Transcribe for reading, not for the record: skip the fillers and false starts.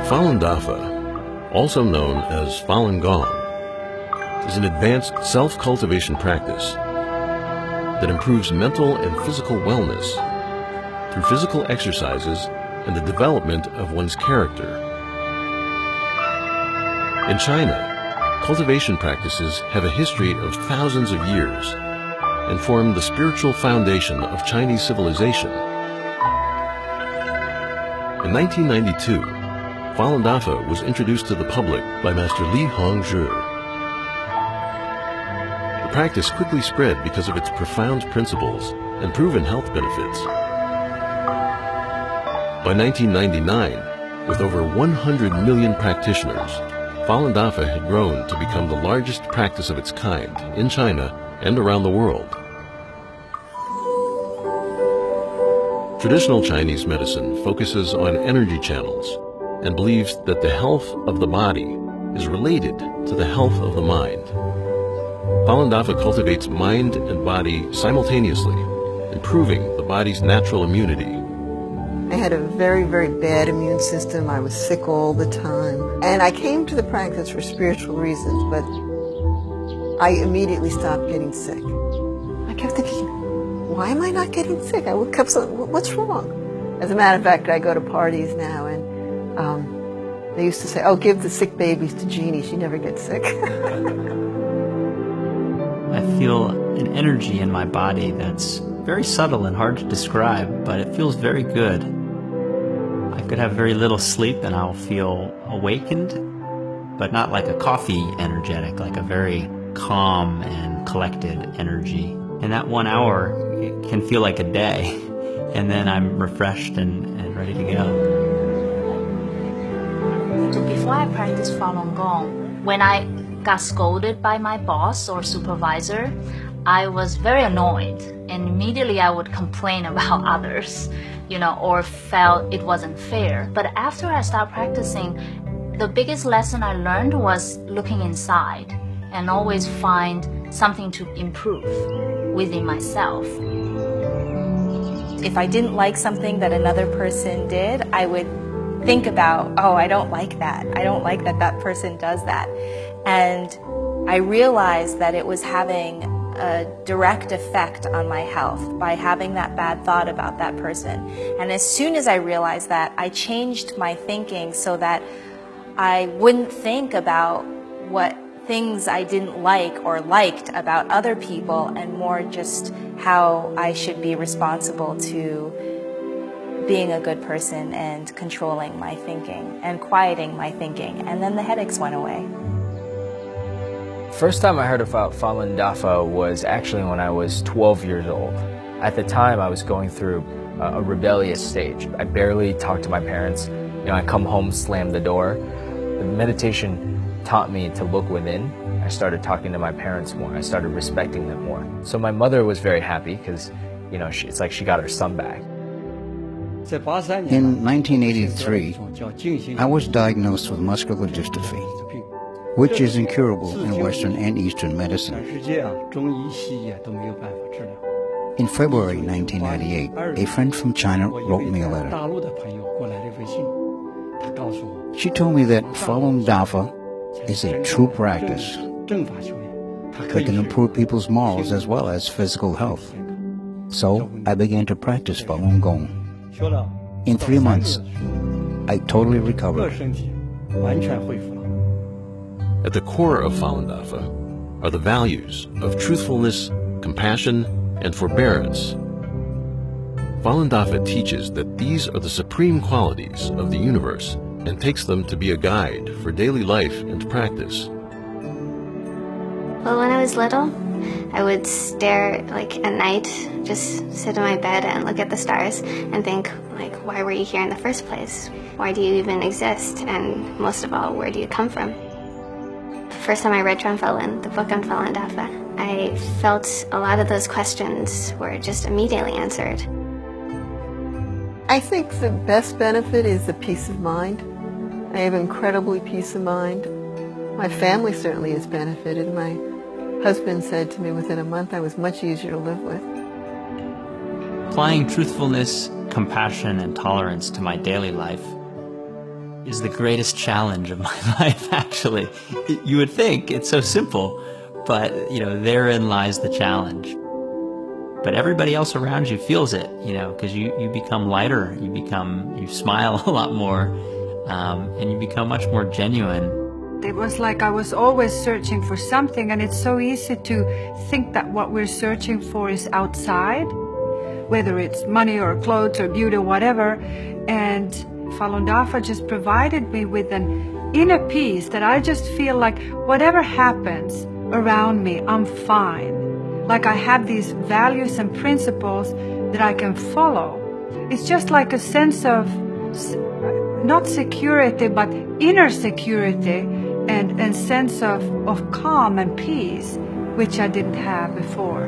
Falundafa, also known as Falun Gong, is an advanced self-cultivation practice that improves mental and physical wellness through physical exercises and the development of one's character. In China, cultivation practices have a history of thousands of years and form the spiritual foundation of Chinese civilization. In 1992, falundafa was introduced to the public by Master Li Hongzhi. The practice quickly spread because of its profound principles and proven health benefits. By 1999, with over 100 million practitioners, falundafa had grown to become the largest practice of its kind in China and around the world. Traditional Chinese medicine focuses on energy channels and believes that the health of the body is related to the health of the mind. Falundafa cultivates mind and body simultaneously, improving the body's natural immunity. I had a very, very bad immune system. I was sick all the time. And I came to the practice for spiritual reasons, but I immediately stopped getting sick. I kept thinking, why am I not getting sick? I kept saying, what's wrong? As a matter of fact, I go to parties now, and they used to say, oh, give the sick babies to Jeannie. She never gets sick. I feel an energy in my body that's very subtle and hard to describe, but it feels very good. I could have very little sleep and I'll feel awakened, but not like a coffee energetic, like a very calm and collected energy. And that 1 hour, it can feel like a day, and then I'm refreshed and ready to go. So before I practiced Falun Gong, when I got scolded by my boss or supervisor, I was very annoyed, and immediately I would complain about others, or felt it wasn't fair. But after I started practicing, the biggest lesson I learned was looking inside and always find something to improve within myself. If I didn't like something that another person did, I would think about, oh, I don't like that. I don't like that that person does that. And I realized that it was having a direct effect on my health by having that bad thought about that person. And as soon as I realized that, I changed my thinking so that I wouldn't think about what things I didn't like or liked about other people, and more just how I should be responsible to being a good person and controlling my thinking and quieting my thinking. And then the headaches went away. First time I heard about falundafa was actually when I was 12 years old. At the time, I was going through a rebellious stage. I barely talked to my parents. I come home, slam the door. The meditation taught me to look within. I started talking to my parents more. I started respecting them more. So my mother was very happy because, it's like she got her son back. In 1983, I was diagnosed with muscular dystrophy, which is incurable in Western and Eastern medicine. In February 1998, a friend from China wrote me a letter. She told me that falundafa is a true practice that can improve people's morals as well as physical health. So I began to practice Falun Gong. In 3 months, I totally recovered. At the core of falundafa are the values of truthfulness, compassion, and forbearance. Falundafa teaches that these are the supreme qualities of the universe and takes them to be a guide for daily life and practice. Well, when I was little, I would stare at night, just sit in my bed and look at the stars and think, why were you here in the first place? Why do you even exist? And most of all, where do you come from? The first time I read Falun, the book on falundafa, I felt a lot of those questions were just immediately answered. I think the best benefit is the peace of mind. I have incredibly peace of mind. My family certainly has benefited. My husband said to me within a month I was much easier to live with. Applying truthfulness, compassion, and tolerance to my daily life is the greatest challenge of my life, actually. You would think it's so simple, but, therein lies the challenge. But everybody else around you feels it, because you become lighter, you smile a lot more, and you become much more genuine. It was like I was always searching for something, and it's so easy to think that what we're searching for is outside, whether it's money or clothes or beauty or whatever. And Falun Dafa just provided me with an inner peace that I just feel like whatever happens around me, I'm fine. Like I have these values and principles that I can follow. It's just like a sense of, not security, but inner security and sense of calm and peace, which I didn't have before.